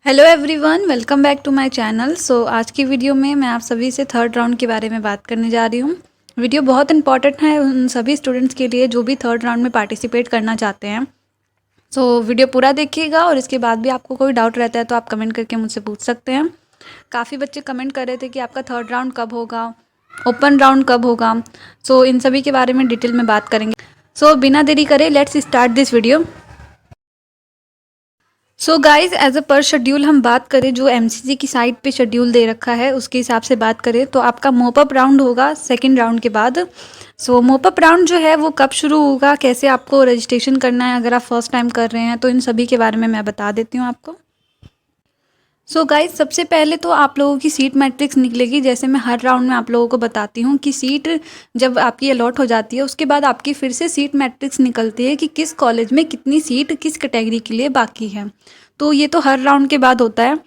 Hello everyone, welcome back to my channel. आज की video में मैं आप सभी से थर्ड राउंड के बारे में बात करने जा रही हूँ। वीडियो बहुत इंपॉर्टेंट है उन सभी स्टूडेंट्स के लिए जो भी थर्ड राउंड में पार्टिसिपेट करना चाहते हैं। वीडियो पूरा देखिएगा और इसके बाद भी आपको कोई डाउट रहता है तो आप कमेंट करके मुझसे पूछ सकते हैं। काफ़ी बच्चे कमेंट कर रहे थे कि आपका थर्ड राउंड कब होगा, ओपन राउंड कब होगा। इन सभी के बारे में डिटेल में बात करेंगे। बिना देरी करे let's start this video. Guys as a per schedule हम बात करें, जो एमसीसी की साइट पे शेड्यूल दे रखा है उसके हिसाब से बात करें तो आपका मोपअप राउंड होगा सेकंड राउंड के बाद। मोपअप राउंड जो है वो कब शुरू होगा, कैसे आपको रजिस्ट्रेशन करना है अगर आप फर्स्ट टाइम कर रहे हैं, तो इन सभी के बारे में मैं बता देती हूँ आपको। गाइज सबसे पहले तो आप लोगों की सीट मैट्रिक्स निकलेगी। जैसे मैं हर राउंड में आप लोगों को बताती हूँ कि सीट जब आपकी अलॉट हो जाती है उसके बाद आपकी फिर से सीट मैट्रिक्स निकलती है कि किस कॉलेज में कितनी सीट किस कैटेगरी के लिए बाकी है। तो ये तो हर राउंड के बाद होता है।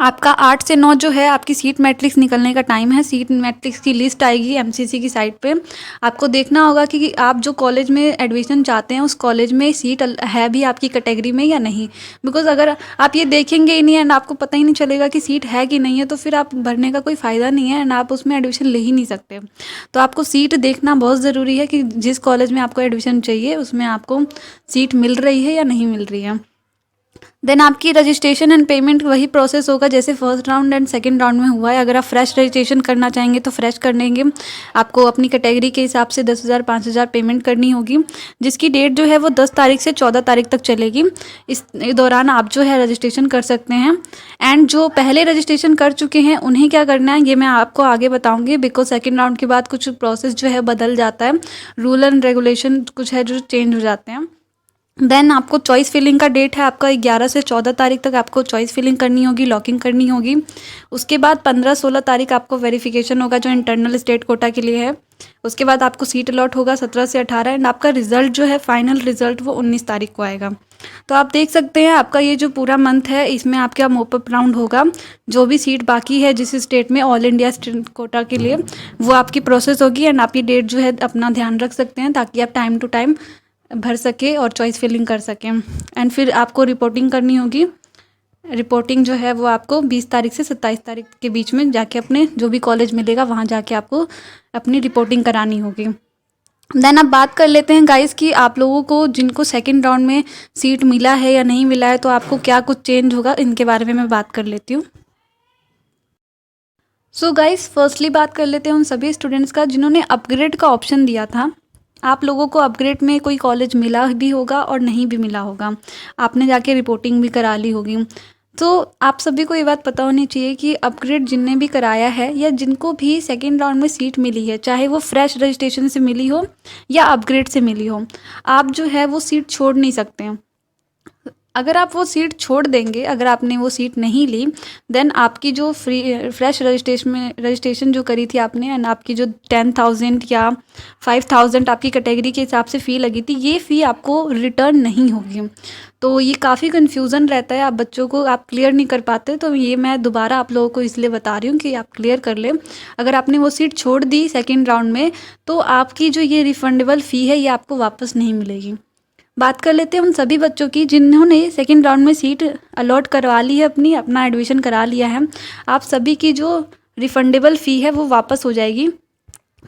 आपका 8 से 9 जो है आपकी सीट मैट्रिक्स निकलने का टाइम है। सीट मैट्रिक्स की लिस्ट आएगी एमसीसी की साइट पे। आपको देखना होगा कि आप जो कॉलेज में एडमिशन चाहते हैं उस कॉलेज में सीट है भी आपकी कैटेगरी में या नहीं। बिकॉज अगर आप ये देखेंगे ही नहीं एंड आपको पता ही नहीं चलेगा कि सीट है कि नहीं है तो फिर आप भरने का कोई फ़ायदा नहीं है एंड आप उसमें एडमिशन ले ही नहीं सकते। तो आपको सीट देखना बहुत ज़रूरी है कि जिस कॉलेज में आपको एडमिशन चाहिए उसमें आपको सीट मिल रही है या नहीं मिल रही है। देन आपकी रजिस्ट्रेशन एंड पेमेंट वही प्रोसेस होगा जैसे first round and second round में हुआ है। अगर आप फ्रेश रजिस्ट्रेशन करना चाहेंगे तो फ्रेश कर लेंगे। आपको अपनी कैटेगरी के हिसाब से 10,000 5,000 पेमेंट करनी होगी, जिसकी डेट जो है वो 10 तारीख से 14 तारीख तक चलेगी। इस दौरान आप जो है रजिस्ट्रेशन कर सकते हैं। एंड जो पहले रजिस्ट्रेशन कर चुके हैं उन्हें क्या करना है ये मैं आपको आगे बताऊँगी, बिकॉज सेकेंड राउंड के बाद कुछ प्रोसेस जो है बदल जाता है। रूल एंड रेगुलेशन कुछ है जो चेंज हो जाते हैं। देन आपको चॉइस फिलिंग का डेट है आपका 11 से 14 तारीख तक आपको चॉइस फिलिंग करनी होगी, लॉकिंग करनी होगी। उसके बाद 15-16 तारीख आपको वेरिफिकेशन होगा जो इंटरनल स्टेट कोटा के लिए है। उसके बाद आपको सीट अलॉट होगा 17 से 18 एंड आपका रिजल्ट जो है फाइनल रिजल्ट वो 19 तारीख को आएगा। तो आप देख सकते हैं आपका ये जो पूरा मंथ है इसमें आपका मोपअप राउंड होगा। जो भी सीट बाकी है जिस स्टेट में ऑल इंडिया स्टेट कोटा के लिए वो आपकी प्रोसेस होगी एंड आप ये डेट जो है अपना ध्यान रख सकते हैं ताकि आप टाइम टू टाइम भर सके और चॉइस फिलिंग कर सकें। एंड फिर आपको रिपोर्टिंग करनी होगी। रिपोर्टिंग जो है वो आपको 20 तारीख से 27 तारीख के बीच में जाके अपने जो भी कॉलेज मिलेगा वहाँ जाके आपको अपनी रिपोर्टिंग करानी होगी। देन अब बात कर लेते हैं गाइस कि आप लोगों को जिनको सेकंड राउंड में सीट मिला है या नहीं मिला है तो आपको क्या कुछ चेंज होगा इनके बारे में मैं बात कर लेती हूँ। गाइस फर्स्टली बात कर लेते हैं उन सभी स्टूडेंट्स का जिन्होंने अपग्रेड का ऑप्शन दिया था। आप लोगों को अपग्रेड में कोई कॉलेज मिला भी होगा और नहीं भी मिला होगा, आपने जाके रिपोर्टिंग भी करा ली होगी। तो आप सभी को ये बात पता होनी चाहिए कि अपग्रेड जिनने भी कराया है या जिनको भी सेकेंड राउंड में सीट मिली है, चाहे वो फ्रेश रजिस्ट्रेशन से मिली हो या अपग्रेड से मिली हो, आप जो है वो सीट छोड़ नहीं सकते हैं। अगर आप वो सीट छोड़ देंगे, अगर आपने वो सीट नहीं ली, देन आपकी जो फ्रेश रजिस्ट्रेशन जो करी थी आपने एंड आपकी जो 10,000 या 5,000 आपकी कैटेगरी के हिसाब से फ़ी लगी थी, ये फ़ी आपको रिटर्न नहीं होगी। तो ये काफ़ी कन्फ्यूज़न रहता है, आप बच्चों को आप क्लियर नहीं कर पाते। तो ये मैं दोबारा आप लोगों को इसलिए बता रही हूँ कि आप क्लियर कर लें। अगर आपने वो सीट छोड़ दी सेकेंड राउंड में तो आपकी जो ये रिफंडेबल फ़ी है ये आपको वापस नहीं मिलेगी। बात कर लेते हैं उन सभी बच्चों की जिन्होंने सेकेंड राउंड में सीट अलॉट करवा ली है, अपना एडमिशन करा लिया है। आप सभी की जो रिफंडेबल फ़ी है वो वापस हो जाएगी।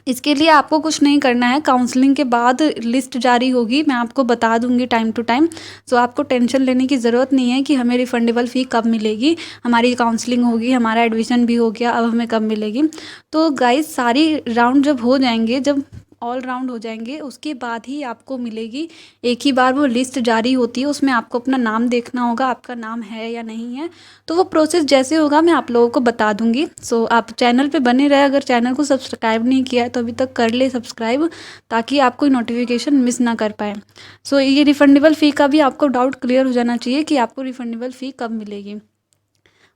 इसके लिए आपको कुछ नहीं करना है, काउंसलिंग के बाद लिस्ट जारी होगी, मैं आपको बता दूंगी टाइम टू टाइम। आपको टेंशन लेने की ज़रूरत नहीं है कि हमें रिफंडेबल फ़ी कब मिलेगी, हमारी काउंसलिंग होगी, हमारा एडमिशन भी हो गया, अब हमें कब मिलेगी। तो गाइस सारी राउंड जब हो जाएंगे, जब ऑल राउंड हो जाएंगे उसके बाद ही आपको मिलेगी। एक ही बार वो लिस्ट जारी होती है, उसमें आपको अपना नाम देखना होगा, आपका नाम है या नहीं है। तो वो प्रोसेस जैसे होगा मैं आप लोगों को बता दूंगी। आप चैनल पे बने रहे, अगर चैनल को सब्सक्राइब नहीं किया है तो अभी तक कर ले सब्सक्राइब, ताकि आप कोई नोटिफिकेशन मिस ना कर पाए। ये रिफंडेबल फ़ी का भी आपको डाउट क्लियर हो जाना चाहिए कि आपको रिफंडेबल फ़ी कब मिलेगी।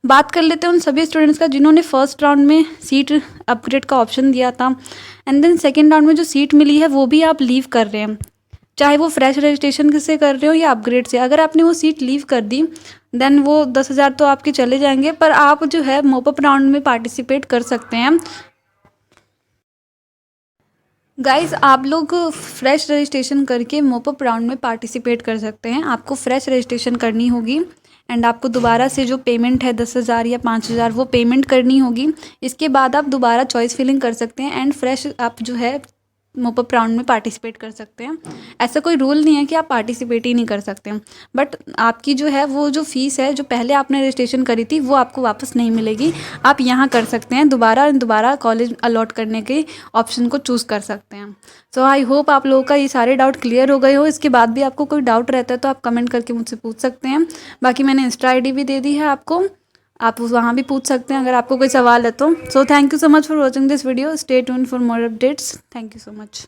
बात कर लेते हैं उन सभी स्टूडेंट्स का जिन्होंने फर्स्ट राउंड में सीट अपग्रेड का ऑप्शन दिया था एंड देन सेकेंड राउंड में जो सीट मिली है वो भी आप लीव कर रहे हैं, चाहे वो फ्रेश रजिस्ट्रेशन से कर रहे हो या अपग्रेड से। अगर आपने वो सीट लीव कर दी देन वो 10,000 तो आपके चले जाएंगे, पर आप जो है मोपअप राउंड में पार्टिसिपेट कर सकते हैं। गाइस आप लोग फ्रेश रजिस्ट्रेशन करके मोपअप राउंड में पार्टिसिपेट कर सकते हैं। आपको फ्रेश रजिस्ट्रेशन करनी होगी एंड आपको दोबारा से जो पेमेंट है 10,000 या 5,000 वो पेमेंट करनी होगी। इसके बाद आप दोबारा चॉइस फिलिंग कर सकते हैं एंड फ्रेश आप जो है मोपअप राउंड में पार्टिसिपेट कर सकते हैं। ऐसा कोई रूल नहीं है कि आप पार्टिसिपेट ही नहीं कर सकते हैं, बट आपकी जो है वो जो फ़ीस है जो पहले आपने रजिस्ट्रेशन करी थी वो आपको वापस नहीं मिलेगी। आप यहाँ कर सकते हैं, दोबारा कॉलेज अलॉट करने के ऑप्शन को चूज़ कर सकते हैं। सो आई होप आप लोगों का ये सारे डाउट क्लियर हो गए हो। इसके बाद भी आपको कोई डाउट रहता है तो आप कमेंट करके मुझसे पूछ सकते हैं। बाकी मैंने इंस्टा ID भी दे दी है आपको, आप वहाँ भी पूछ सकते हैं अगर आपको कोई सवाल है तो। So thank you so much for watching this video. Stay tuned for more updates. Thank you so much.